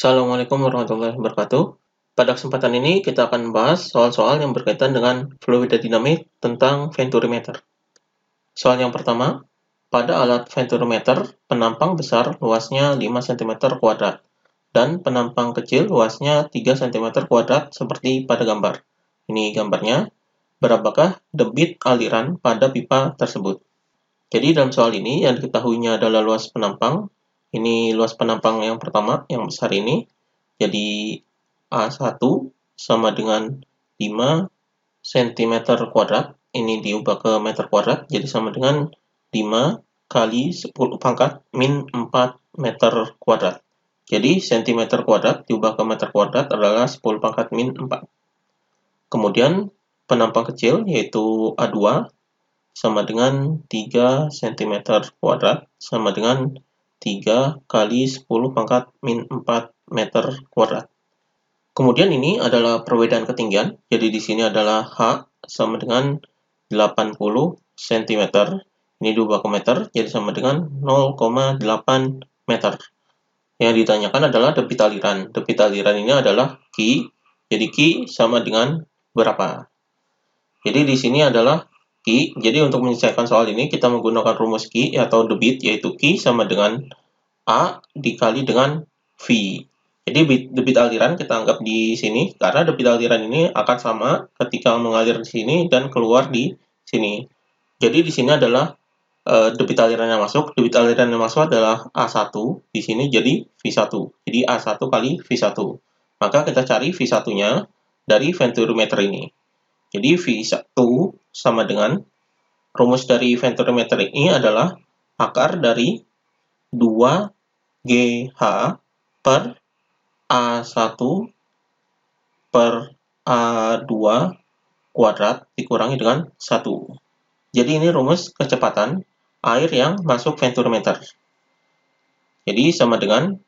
Assalamualaikum warahmatullahi wabarakatuh. Pada kesempatan ini kita akan membahas soal-soal yang berkaitan dengan fluid dinamik tentang venturimeter. Soal yang pertama, pada alat venturimeter, penampang besar luasnya 5 cm kuadrat dan penampang kecil luasnya 3 cm kuadrat seperti pada gambar. Ini gambarnya. Berapakah debit aliran pada pipa tersebut? Jadi dalam soal ini yang diketahuinya adalah luas penampang. Ini luas penampang yang pertama, yang besar ini. Jadi A1 sama dengan 5 cm kuadrat. Ini diubah ke meter kuadrat, jadi sama dengan 5 kali 10 pangkat min 4 meter kuadrat. Jadi cm kuadrat diubah ke meter kuadrat adalah 10 pangkat min 4. Kemudian penampang kecil yaitu A2 sama dengan 3 cm kuadrat sama dengan 3 kali 10 pangkat min 4 meter kuadrat. Kemudian ini adalah perbedaan ketinggian, jadi di sini adalah H sama dengan 80 cm, ini diubah ke meter, jadi sama dengan 0,8 meter. Yang ditanyakan adalah debit aliran. Debit aliran ini adalah Q, jadi Q sama dengan berapa? Jadi di sini adalah Q, jadi untuk menyelesaikan soal ini kita menggunakan rumus Q atau debit, yaitu Q sama dengan A dikali dengan V. Jadi debit aliran kita anggap di sini, karena debit aliran ini akan sama ketika mengalir di sini dan keluar di sini. Jadi di sini adalah debit aliran yang masuk. Debit aliran yang masuk adalah A1 di sini, jadi V1. Jadi A1 kali V1. Maka kita cari V1-nya dari venturimeter ini. Jadi V1 sama dengan, rumus dari venturimeter ini adalah akar dari 2GH per A1 per A2 kuadrat dikurangi dengan 1. Jadi ini rumus kecepatan air yang masuk venturimeter. Jadi sama dengan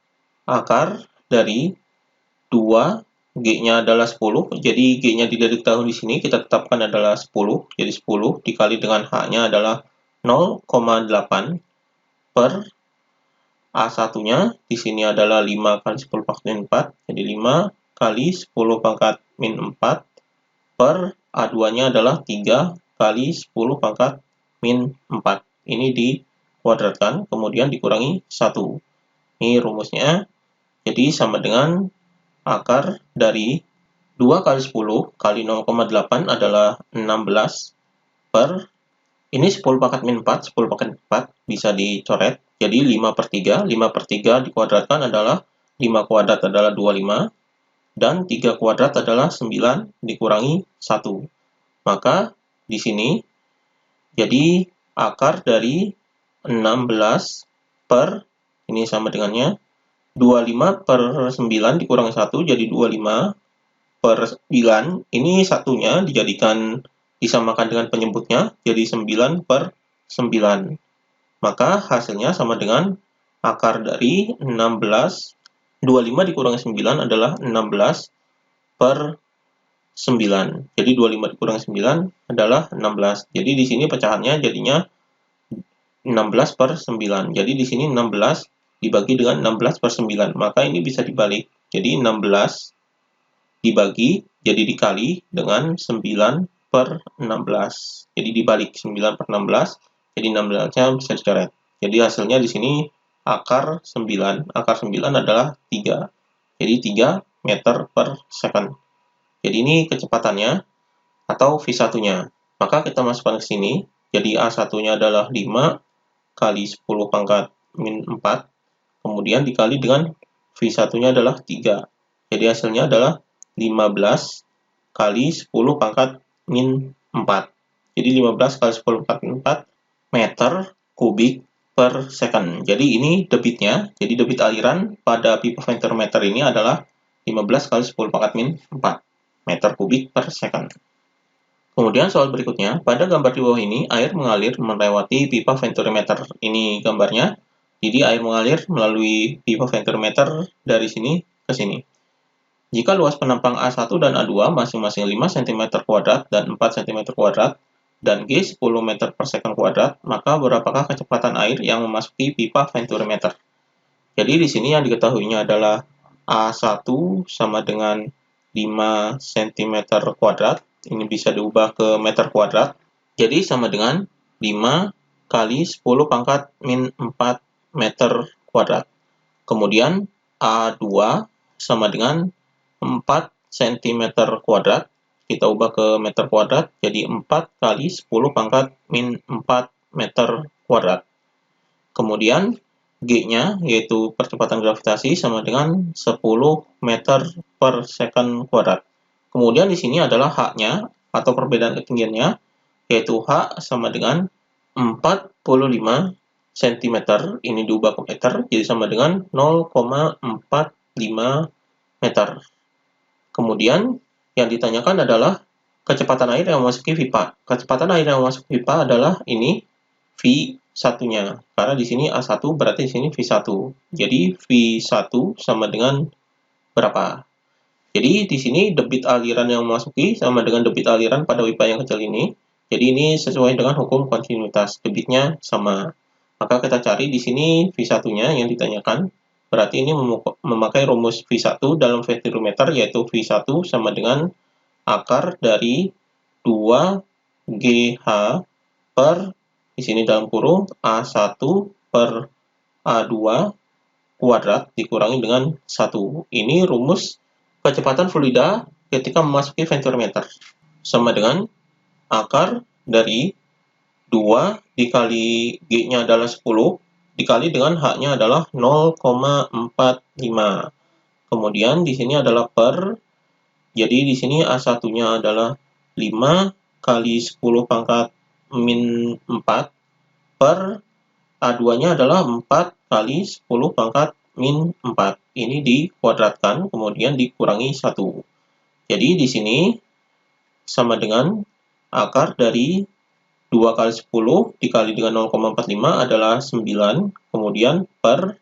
akar dari 2, G-nya adalah 10, jadi G-nya tidak diketahui di sini, kita tetapkan adalah 10, jadi 10 dikali dengan H-nya adalah 0,8 per A1-nya di sini adalah 5 kali 10 pangkat min 4, jadi 5 kali 10 pangkat min 4 per A2-nya adalah 3 kali 10 pangkat min 4. Ini dikuadratkan, kemudian dikurangi 1. Ini rumusnya, jadi sama dengan akar dari 2 kali 10 kali 0,8 adalah 16 per, ini 10 pangkat min 4, 10 pangkat 4 bisa dicoret, jadi 5 per 3, 5 per 3 dikuadratkan adalah 5 kuadrat adalah 25, dan 3 kuadrat adalah 9 dikurangi 1. Maka di sini, jadi akar dari 16 per, ini sama dengannya, 25 per 9 dikurangi 1, jadi 25 per 9, ini satunya dijadikan disamakan dengan penyebutnya, jadi 9 per 9. Maka hasilnya sama dengan akar dari 16, 25 dikurangi 9 adalah 16 per 9. Jadi 25 dikurangi 9 adalah 16. Jadi di sini pecahannya jadinya 16 per 9. Jadi di sini 16 dibagi dengan 16 per 9. Maka ini bisa dibalik. Jadi 16 dibagi, jadi dikali dengan 9 per 16. Jadi dibalik 9 per 16, jadi 16-nya bisa dicoret. Jadi hasilnya di sini akar 9. Akar 9 adalah 3. Jadi 3 meter per second. Jadi ini kecepatannya atau V1-nya. Maka kita masukkan ke sini. Jadi A1-nya adalah 5 kali 10 pangkat min 4. Kemudian dikali dengan V1-nya adalah 3. Jadi hasilnya adalah 15 kali 10 pangkat min 4. Jadi 15 kali 10 pangkat min 4 meter kubik per second. Jadi ini debitnya. Jadi debit aliran pada pipa venturimeter ini adalah 15 kali 10 pangkat min 4 meter kubik per second. Kemudian soal berikutnya, pada gambar di bawah ini air mengalir melewati pipa venturimeter. Ini gambarnya. Jadi air mengalir melalui pipa venturimeter dari sini ke sini. Jika luas penampang A1 dan A2 masing-masing 5 cm kuadrat dan 4 cm kuadrat dan G 10 meter per second kuadrat, maka berapakah kecepatan air yang memasuki pipa venturimeter? Jadi di sini yang diketahuinya adalah A1 sama dengan 5 cm kuadrat. Ini bisa diubah ke meter kuadrat. Jadi sama dengan 5 kali 10 pangkat min 4 meter kuadrat. Kemudian A2 sama dengan 4 cm kuadrat. Kita ubah ke meter kuadrat, jadi 4 kali 10 pangkat min 4 meter kuadrat. Kemudian G-nya, yaitu percepatan gravitasi, sama dengan 10 meter per second kuadrat. Kemudian di sini adalah H-nya, atau perbedaan ketinggiannya, yaitu H sama dengan 45 cm, ini diubah ke meter, jadi sama dengan 0,45 meter. Kemudian yang ditanyakan adalah kecepatan air yang memasuki pipa. Kecepatan air yang masuk pipa adalah ini V1-nya. Karena di sini A1 berarti di sini V1. Jadi V1 sama dengan berapa? Jadi di sini debit aliran yang memasuki sama dengan debit aliran pada pipa yang kecil ini. Jadi ini sesuai dengan hukum kontinuitas, debitnya sama. Maka kita cari di sini V1-nya yang ditanyakan. Berarti ini memakai rumus V1 dalam vectometer, yaitu V1 sama dengan akar dari 2GH per, di sini dalam kurung, A1 per A2 kuadrat dikurangi dengan 1. Ini rumus kecepatan fluida ketika memasuki vectometer. Sama dengan akar dari 2 dikali G-nya adalah 10, dikali dengan H-nya adalah 0,45. Kemudian di sini adalah per, jadi di sini A1-nya adalah 5 kali 10 pangkat min 4 per A2-nya adalah 4 kali 10 pangkat min 4. Ini dikuadratkan, kemudian dikurangi 1. Jadi di sini sama dengan akar dari 2 kali 10 dikali dengan 0,45 adalah 9. Kemudian per,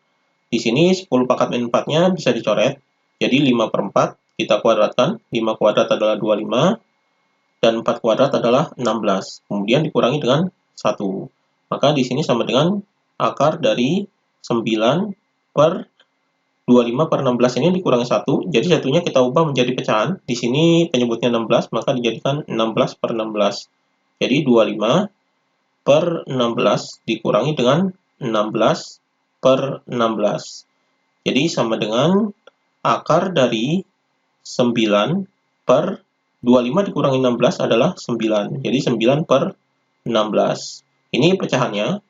di sini 10 pangkat min 4-nya bisa dicoret. Jadi 5 per 4 kita kuadratkan. 5 kuadrat adalah 25. Dan 4 kuadrat adalah 16. Kemudian dikurangi dengan 1. Maka di sini sama dengan akar dari 9 per 25 per 16 ini dikurangi 1. Jadi satunya kita ubah menjadi pecahan. Di sini penyebutnya 16, maka dijadikan 16 per 16. Jadi 25 per 16 dikurangi dengan 16 per 16. Jadi sama dengan akar dari 9 per 25 dikurangi 16 adalah 9. Jadi 9 per 16. Ini pecahannya.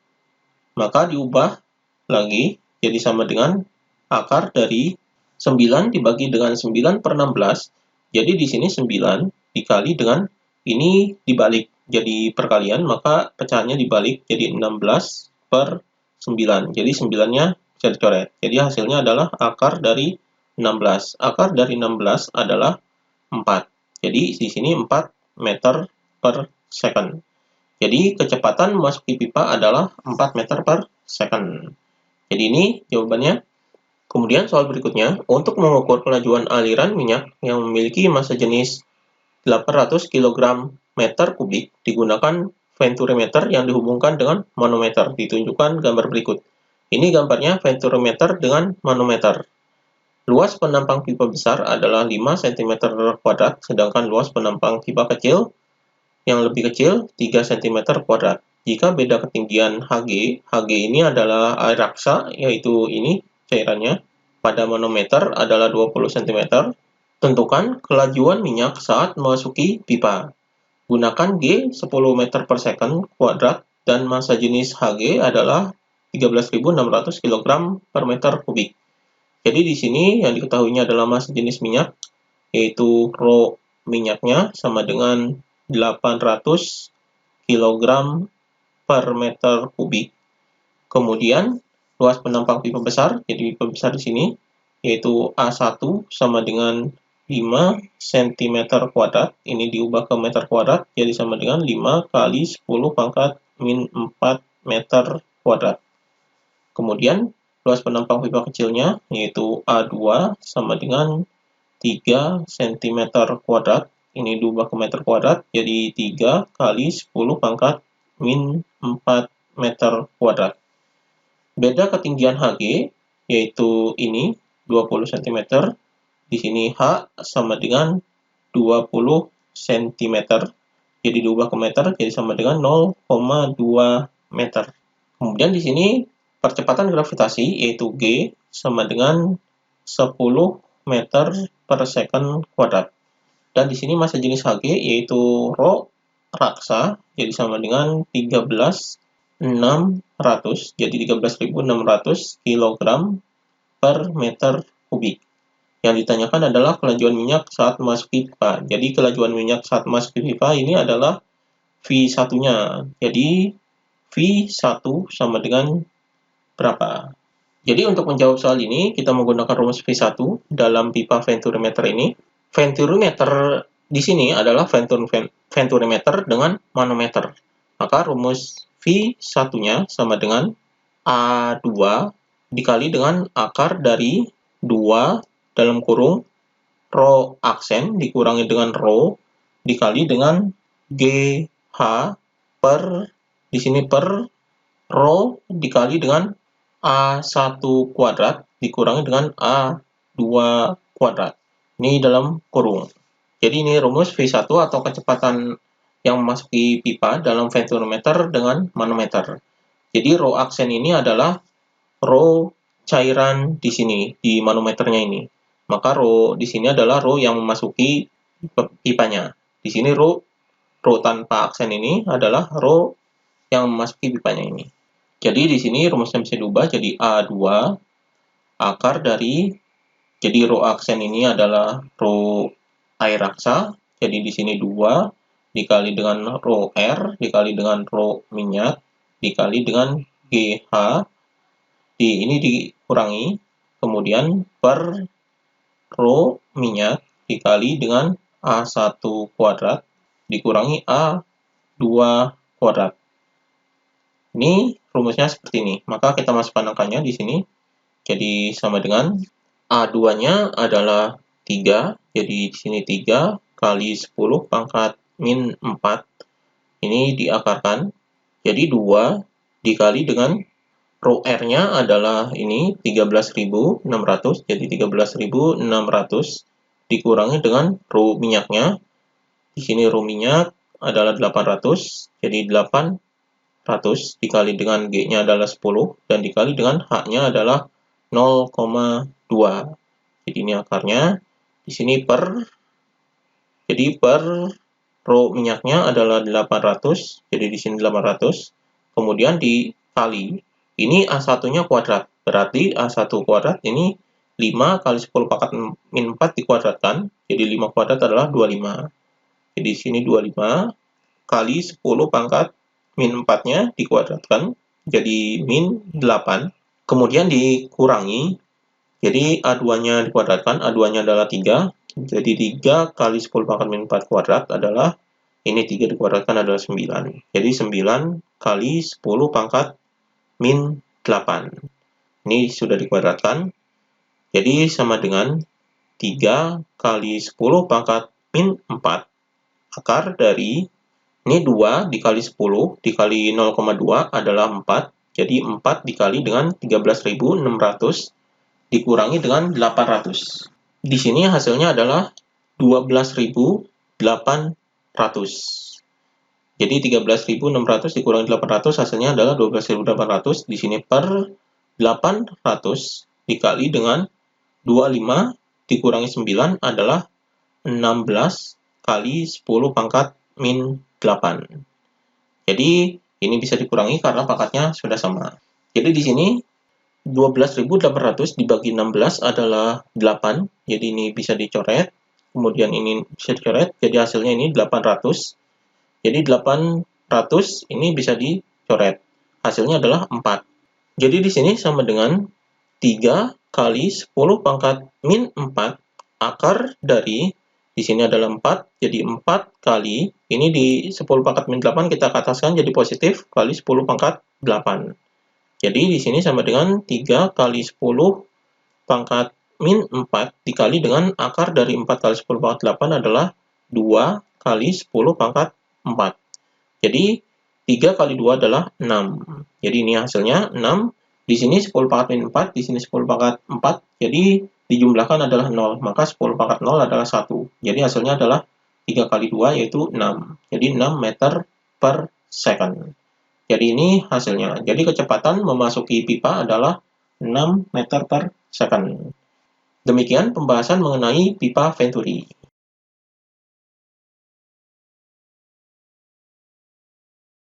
Maka diubah lagi jadi sama dengan akar dari 9 dibagi dengan 9 per 16. Jadi di sini 9 dikali dengan ini dibalik jadi perkalian, maka pecahannya dibalik jadi 16 per 9. Jadi 9-nya bisa dicoret. Jadi hasilnya adalah akar dari 16. Akar dari 16 adalah 4. Jadi di sini 4 meter per second. Jadi kecepatan memasuki pipa adalah 4 meter per second. Jadi ini jawabannya. Kemudian soal berikutnya, untuk mengukur kelajuan aliran minyak yang memiliki massa jenis 800 kg meter kubik digunakan venturimeter yang dihubungkan dengan manometer. Ditunjukkan gambar berikut. Ini gambarnya venturimeter dengan manometer. Luas penampang pipa besar adalah 5 cm kuadrat, sedangkan luas penampang pipa kecil yang lebih kecil 3 cm kuadrat. Jika beda ketinggian Hg, Hg ini adalah air raksa, yaitu ini cairannya, pada manometer adalah 20 cm, tentukan kelajuan minyak saat memasuki pipa. Gunakan G 10 meter per second kuadrat dan massa jenis Hg adalah 13.600 kg per meter kubik. Jadi di sini yang diketahuinya adalah massa jenis minyak, yaitu rho minyaknya sama dengan 800 kg per meter kubik. Kemudian luas penampang pipa besar, jadi pipa besar di sini, yaitu A1 sama dengan 5 cm kuadrat, ini diubah ke meter kuadrat, jadi sama dengan 5 kali 10 pangkat min 4 meter kuadrat. Kemudian luas penampang pipa kecilnya, yaitu A2 sama dengan 3 cm kuadrat, ini diubah ke meter kuadrat, jadi 3 kali 10 pangkat min 4 meter kuadrat. Beda ketinggian Hg, yaitu ini 20 cm. Di sini H sama dengan 20 cm. Jadi diubah ke meter, jadi sama dengan 0,2 meter. Kemudian di sini percepatan gravitasi yaitu G sama dengan 10 meter per second kuadrat. Dan di sini massa jenis Hg yaitu rho raksa, jadi sama dengan 13.600, jadi 13.600 kg per meter kubik. Yang ditanyakan adalah kelajuan minyak saat memasuki pipa. Jadi kelajuan minyak saat memasuki pipa ini adalah V1-nya. Jadi V1 sama dengan berapa? Jadi untuk menjawab soal ini, kita menggunakan rumus V1 dalam pipa venturimeter ini. Venturimeter di sini adalah venturimeter dengan manometer. Maka rumus V1-nya sama dengan A2 dikali dengan akar dari 2 dalam kurung rho aksen dikurangi dengan rho dikali dengan GH per di sini per rho dikali dengan A1 kuadrat dikurangi dengan A2 kuadrat. Ini dalam kurung. Jadi ini rumus V1 atau kecepatan yang memasuki pipa dalam venturimeter dengan manometer. Jadi rho aksen ini adalah rho cairan di sini, di manometernya ini. Maka rho di sini adalah rho yang memasuki pipanya. Di sini rho tanpa aksen ini adalah rho yang memasuki pipanya ini. Jadi di sini rumusnya bisa diubah jadi A2 akar dari, jadi rho aksen ini adalah rho air raksa, jadi di sini 2 dikali dengan rho R dikali dengan rho minyak dikali dengan GH, ini dikurangi, kemudian per rho minyak dikali dengan A1 kuadrat dikurangi A2 kuadrat. Ini rumusnya seperti ini. Maka kita masukkan angkanya di sini. Jadi sama dengan A2-nya adalah 3. Jadi di sini 3 kali 10 pangkat min 4. Ini diakarkan. Jadi 2 dikali dengan rho R-nya adalah ini 13.600. Jadi 13.600 dikurangi dengan rho minyaknya. Di sini rho minyak adalah 800. Jadi 800 dikali dengan G-nya adalah 10 dan dikali dengan H-nya adalah 0,2. Jadi ini akarnya. Di sini per rho minyaknya adalah 800. Jadi di sini 800. Kemudian dikali ini A1-nya kuadrat. Berarti A1 kuadrat ini 5 kali 10 pangkat min 4 dikuadratkan. Jadi 5 kuadrat adalah 25. Jadi di sini 25 kali 10 pangkat min 4-nya dikuadratkan, jadi min 8. Kemudian dikurangi, jadi A2-nya dikuadratkan, A2-nya adalah 3. Jadi 3 kali 10 pangkat min 4 kuadrat adalah, ini 3 dikuadratkan adalah 9. Jadi 9 kali 10 pangkat min 8. Ini sudah dikuadratkan. Jadi sama dengan 3 kali 10 pangkat min 4 akar dari ini 2 dikali 10 dikali 0,2 adalah 4. Jadi 4 dikali dengan 13.600 dikurangi dengan 800. Di sini hasilnya adalah 12.800. Jadi 13.600 dikurangi 800 hasilnya adalah 12.800. Di sini per 800 dikali dengan 25 dikurangi 9 adalah 16 kali 10 pangkat min 8. Jadi ini bisa dikurangi karena pangkatnya sudah sama. Jadi di sini 12.800 dibagi 16 adalah 8. Jadi ini bisa dicoret. Kemudian ini bisa dicoret. Jadi hasilnya ini 800. Jadi 800 ini bisa dicoret. Hasilnya adalah 4. Jadi di sini sama dengan 3 kali 10 pangkat min 4 akar dari, di sini adalah 4, jadi 4 kali, ini di 10 pangkat min 8 kita ke ataskan jadi positif, kali 10 pangkat 8. Jadi di sini sama dengan 3 kali 10 pangkat min 4 dikali dengan akar dari 4 kali 10 pangkat 8 adalah 2 kali 10 pangkat 4. Jadi 3 kali 2 adalah 6. Jadi ini hasilnya 6. Di sini 10 pangkat min 4, di sini 10 pangkat 4. Jadi dijumlahkan adalah 0, maka 10 pangkat 0 adalah 1. Jadi hasilnya adalah 3 kali 2 yaitu 6. Jadi 6 meter per second. Jadi ini hasilnya. Jadi kecepatan memasuki pipa adalah 6 meter per second. Demikian pembahasan mengenai pipa Venturi.